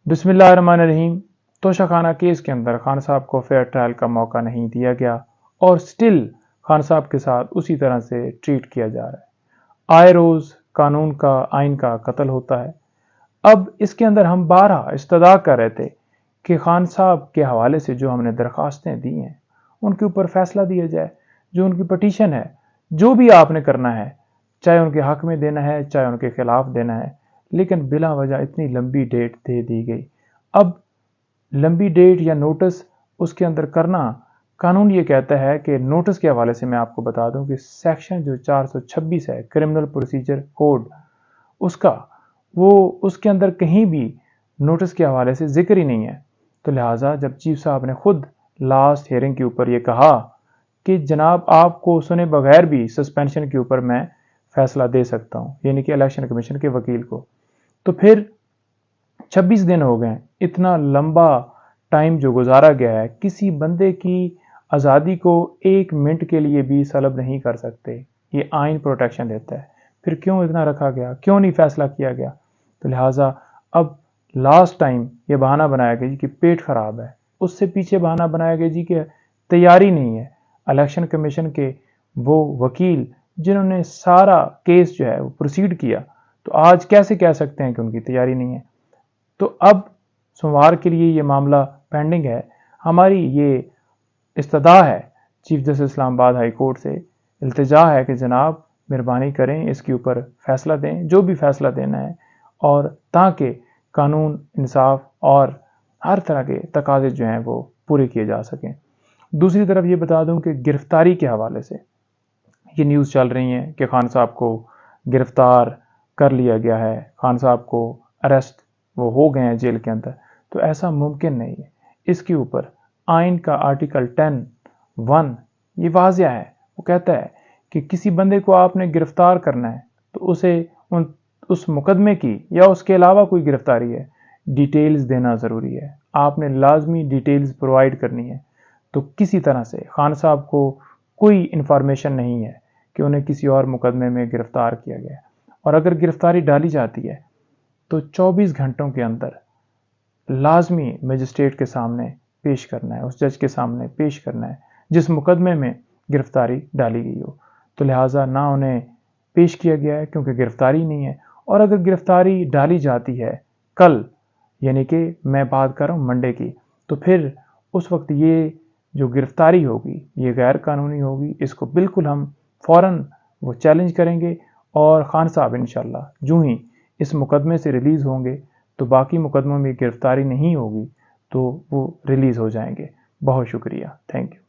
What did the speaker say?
بسم اللہ الرحمن الرحیم۔ توشہ خانہ کیس کے اندر خان صاحب کو فیئر ٹرائل کا موقع نہیں دیا گیا اور سٹل خان صاحب کے ساتھ اسی طرح سے ٹریٹ کیا جا رہا ہے۔ آئے روز قانون کا آئین کا قتل ہوتا ہے۔ اب اس کے اندر ہم بارہا استدعا کر رہے تھے کہ خان صاحب کے حوالے سے جو ہم نے درخواستیں دی ہیں ان کے اوپر فیصلہ دیا جائے، جو ان کی پٹیشن ہے، جو بھی آپ نے کرنا ہے، چاہے ان کے حق میں دینا ہے چاہے ان کے خلاف دینا ہے، لیکن بلا وجہ اتنی لمبی ڈیٹ دے دی گئی۔ اب لمبی ڈیٹ یا نوٹس اس کے اندر کرنا، قانون یہ کہتا ہے کہ نوٹس کے حوالے سے میں آپ کو بتا دوں کہ سیکشن جو 426 ہے کرمنل پروسیجر کوڈ اس کے اندر کہیں بھی نوٹس کے حوالے سے ذکر ہی نہیں ہے۔ تو لہٰذا جب چیف صاحب نے خود لاسٹ ہیئرنگ کے اوپر یہ کہا کہ جناب آپ کو سنے بغیر بھی سسپینشن کے اوپر میں فیصلہ دے سکتا ہوں، یعنی کہ الیکشن کمیشن کے وکیل کو، تو پھر 26 دن ہو گئے۔ اتنا لمبا ٹائم جو گزارا گیا ہے، کسی بندے کی آزادی کو 1 منٹ کے لیے بھی سلب نہیں کر سکتے، یہ آئین پروٹیکشن دیتا ہے۔ پھر کیوں اتنا رکھا گیا، کیوں نہیں فیصلہ کیا گیا؟ تو لہٰذا اب لاسٹ ٹائم یہ بہانہ بنایا گیا جی کہ پیٹ خراب ہے، اس سے پیچھے بہانہ بنایا گیا جی کہ تیاری نہیں ہے۔ الیکشن کمیشن کے وہ وکیل جنہوں نے سارا کیس جو ہے وہ پروسیڈ کیا، تو آج کیسے کہہ سکتے ہیں کہ ان کی تیاری نہیں ہے؟ تو اب سوموار کے لیے یہ معاملہ پینڈنگ ہے۔ ہماری یہ استدعا ہے چیف جسٹس اسلام آباد ہائی کورٹ سے، التجا ہے کہ جناب مہربانی کریں اس کے اوپر فیصلہ دیں، جو بھی فیصلہ دینا ہے، اور تاکہ قانون، انصاف اور ہر طرح کے تقاضے جو ہیں وہ پورے کیے جا سکیں۔ دوسری طرف یہ بتا دوں کہ گرفتاری کے حوالے سے یہ نیوز چل رہی ہیں کہ خان صاحب کو گرفتار کر لیا گیا ہے، خان صاحب کو اریسٹ وہ ہو گئے ہیں جیل کے اندر، تو ایسا ممکن نہیں ہے۔ اس کے اوپر آئین کا آرٹیکل 10(1) یہ واضح ہے، وہ کہتا ہے کہ کسی بندے کو آپ نے گرفتار کرنا ہے تو اسے اس مقدمے کی یا اس کے علاوہ کوئی گرفتاری ہے، ڈیٹیلز دینا ضروری ہے، آپ نے لازمی ڈیٹیلز پرووائڈ کرنی ہے۔ تو کسی طرح سے خان صاحب کو کوئی انفارمیشن نہیں ہے کہ انہیں کسی اور مقدمے میں گرفتار کیا گیا ہے، اور اگر گرفتاری ڈالی جاتی ہے تو 24 گھنٹوں کے اندر لازمی مجسٹریٹ کے سامنے پیش کرنا ہے، اس جج کے سامنے پیش کرنا ہے جس مقدمے میں گرفتاری ڈالی گئی ہو۔ تو لہٰذا نہ انہیں پیش کیا گیا ہے کیونکہ گرفتاری نہیں ہے، اور اگر گرفتاری ڈالی جاتی ہے کل، یعنی کہ میں بات کر رہا ہوں منڈے کی، تو پھر اس وقت یہ جو گرفتاری ہوگی یہ غیر قانونی ہوگی۔ اس کو بالکل ہم فوراً وہ چیلنج کریں گے، اور خان صاحب انشاءاللہ جو ہی اس مقدمے سے ریلیز ہوں گے تو باقی مقدموں میں گرفتاری نہیں ہوگی تو وہ ریلیز ہو جائیں گے۔ بہت شکریہ، تھینک یو۔